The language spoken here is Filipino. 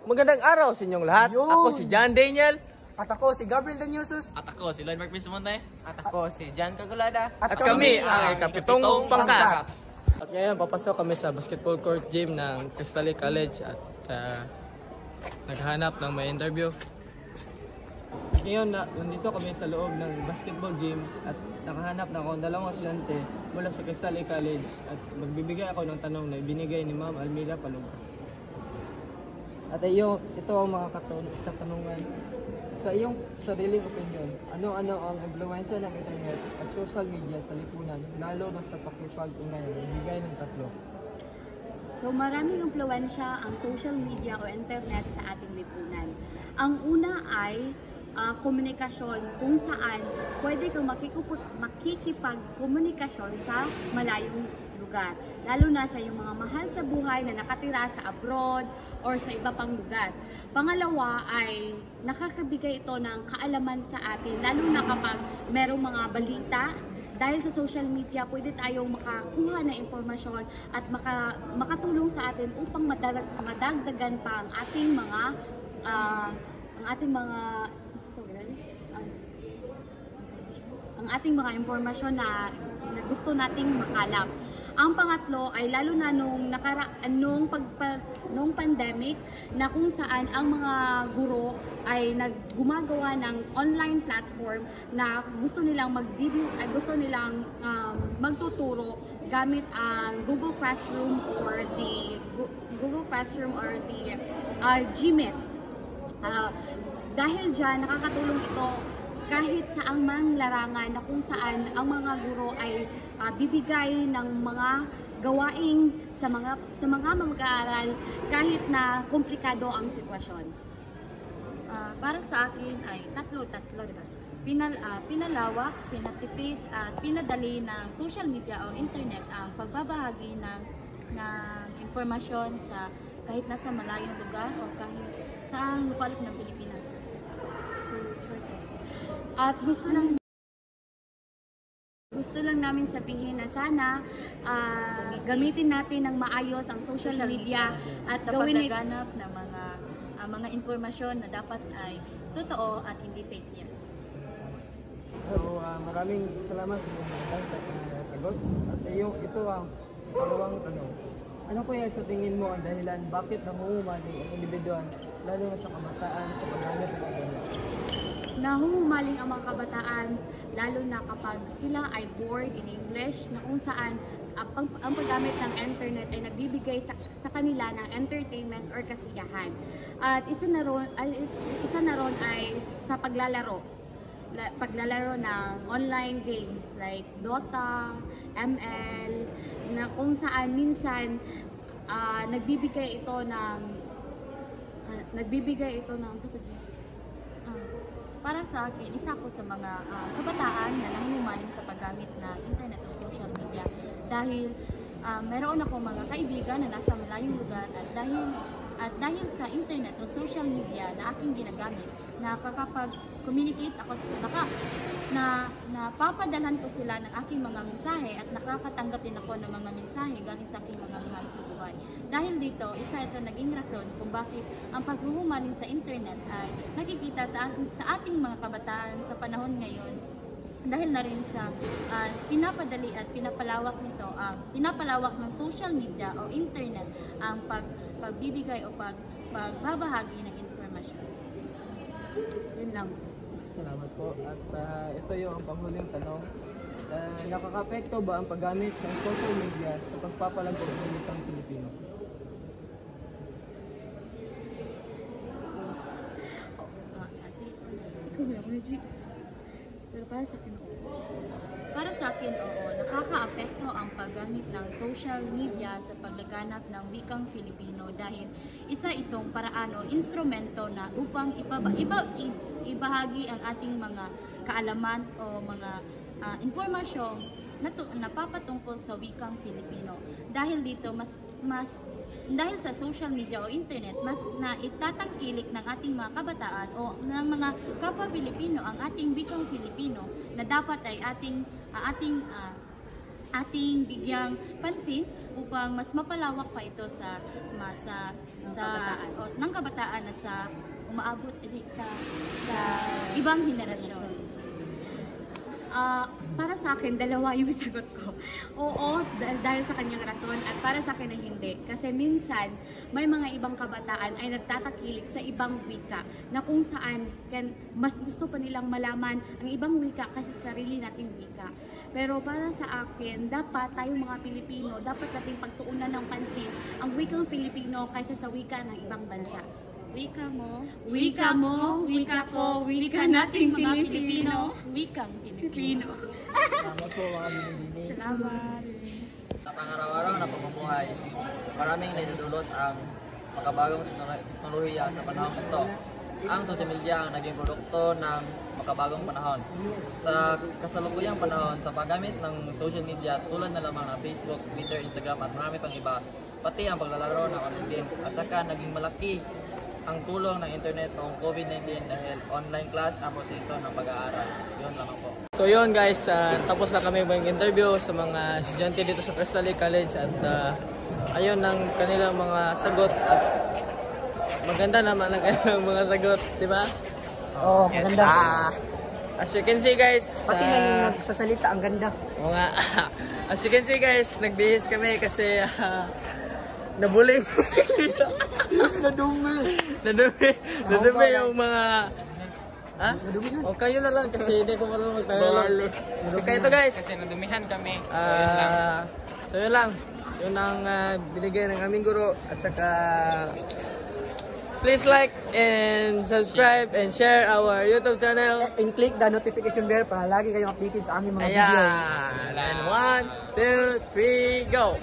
Magandang araw sa inyong lahat. Yun. Ako si John Daniel. At ako si Gabriel Danyusos. At ako si Lloyd Mark Monte. At ako si John Cagulada. At kami ang ikapitong pangkat. At ngayon, papasok kami sa basketball court gym ng Crystal Lake College at naghahanap ng may interview. Ngayon, nandito kami sa loob ng basketball gym at nakahanap na ako ng dalawang estudyante mula sa Crystal Lake College at magbibigay ako ng tanong na ibinigay ni Ma'am Almira Paluga. At ito ang mga katanungan. Sa iyong sariling opinion, ano-ano ang impluwensya ng internet at social media sa lipunan, lalo na sa pakikipag-ugnayan? Bigay ng tatlo. So maraming impluwensya ang social media o internet sa ating lipunan. Ang una ay komunikasyon, kung saan pwede kang makikipag-komunikasyon sa malayong lugar. Lalo na sa iyong mga mahal sa buhay na nakatira sa abroad or sa iba pang lugar. Pangalawa ay nakakabigay ito ng kaalaman sa atin, lalo na kapag merong mga balita. Dahil sa social media, pwede tayong makakuha ng impormasyon at makatulong sa atin upang madagdagan pa ang ating mga impormasyon na gusto nating makalap. Ang pangatlo ay lalo na nung pandemic na kung saan ang mga guro ay gumagawa ng online platform na gusto nilang magtuturo gamit ang Google Classroom or the Gmeet. Dahil dyan, nakakatulong ito kahit sa ang larangan na kung saan ang mga guro ay bibigay ng mga gawain sa mga mag-aaral kahit na komplikado ang sitwasyon. Para sa akin ay tatlo, diba? Pinalawak, pinatipid at pinadali ng social media o internet ang pagbabahagi ng impormasyon sa kahit nasa malayong lugar o kahit saang lupalop ng Pilipinas. At gusto lang namin sabihin na sana gamitin natin ng maayos ang social media at sa paglaganap ng mga impormasyon na dapat ay totoo at hindi fake news. So, maraming salamat sa mga sagot. At ito ang pangalawang tanong. Ano kaya sa tingin mo ang dahilan bakit namumumali ang individual, lalo na sa kabataan, sa paggamit ng internet? Nahuhumaling ang mga kabataan lalo na kapag sila ay bored in English, na kung saan ang paggamit ng internet ay nagbibigay sa kanila ng entertainment or kasiyahan. At isa na ron ay sa paglalaro ng online games like Dota, ML, na kung saan minsan nagbibigay ito ng Para sa akin, isa ako sa mga kabataan na nangungumaling sa paggamit ng internet o social media dahil meron ako mga kaibigan na nasa malayong lugar at dahil sa internet o social media na aking ginagamit, nakakapag-communicate ako na napapadalhan ko sila ng aking mga mensahe at nakakatanggap din ako ng mga mensahe galing sa aking mga mahal sa buhay. Dahil dito, isa ito naging rason kung bakit ang paghuhumaling sa internet ay nakikita sa ating mga kabataan sa panahon ngayon, dahil na rin sa pinapadali at pinapalawak ng social media o internet ang pagbibigay o pagbabahagi ng informasyon. Yun lang. Salamat po. At ito yung panghuling tanong. Nakakapekto ba ang paggamit ng social media sa pagpapalago ng wikang Pilipino? Pero para sa akin, oo, nakakaapekto ang paggamit ng social media sa paglaganap ng wikang Filipino dahil isa itong paraan o instrumento na upang ibahagi ang ating mga kaalaman o mga impormasyon na napapatungkol sa wikang Filipino. Dahil dito, dahil sa social media o internet, mas na itatangkilik ng ating mga kabataan o ng mga kapwa Pilipino ang ating wikang Filipino na dapat ay ating ating bigyang pansin upang mas mapalawak pa ito sa ng kabataan at sa umaabot sa ibang henerasyon. Para sa akin, dalawa yung sagot ko. Oo, dahil sa kanyang rason, at para sa akin na hindi. Kasi minsan, may mga ibang kabataan ay nagtatakilik sa ibang wika na kung saan mas gusto pa nilang malaman ang ibang wika kasi sarili nating wika. Pero para sa akin, dapat tayong mga Pilipino, dapat nating pagtuunan ng pansin ang wikang Pilipino kaysa sa wika ng ibang bansa. Wika mo, Wika mo, wika ko, wika nating mga Pilipino, wikang Pilipino. Salamat po mga binibini. Salamat. Sa pangaraw-araw na pamumuhay, maraming naidudulot ang makabagong teknolohiya sa panahon ito. Ang social media ang naging produkto ng makabagong panahon. Sa kasalukuyang panahon, sa paggamit ng social media tulad na lamang ng Facebook, Twitter, Instagram at marami pang iba, pati ang paglalaro ng online games, at saka naging malaki ang tulong ng internet noong COVID-19 dahil online class ang proseso ng pag-aaral. Yun lamang po. So yun guys, tapos na kami mag-interview sa mga estudyante dito sa Crystal Lake College at ayun ang kanilang mga sagot at maganda naman ang kanilang mga sagot, di ba? Oo, Yes, maganda. as you can see guys, Pati nga yung nagsasalita, ang ganda. oo nga. As you can see guys, nagbihis kami kasi nabuling. Nadumi yung mga Nadumi yan. o kayo na lang kasi hindi ko marunong magtagalog. So kaya ito guys. Kasi nadumihan kami. So yun lang. Yun ang binigay ng aming guro at saka please like and subscribe and share our YouTube channel. And click the notification bell para lagi kayong updated sa aming mga video. Ayan. And 1, 2, 3, go!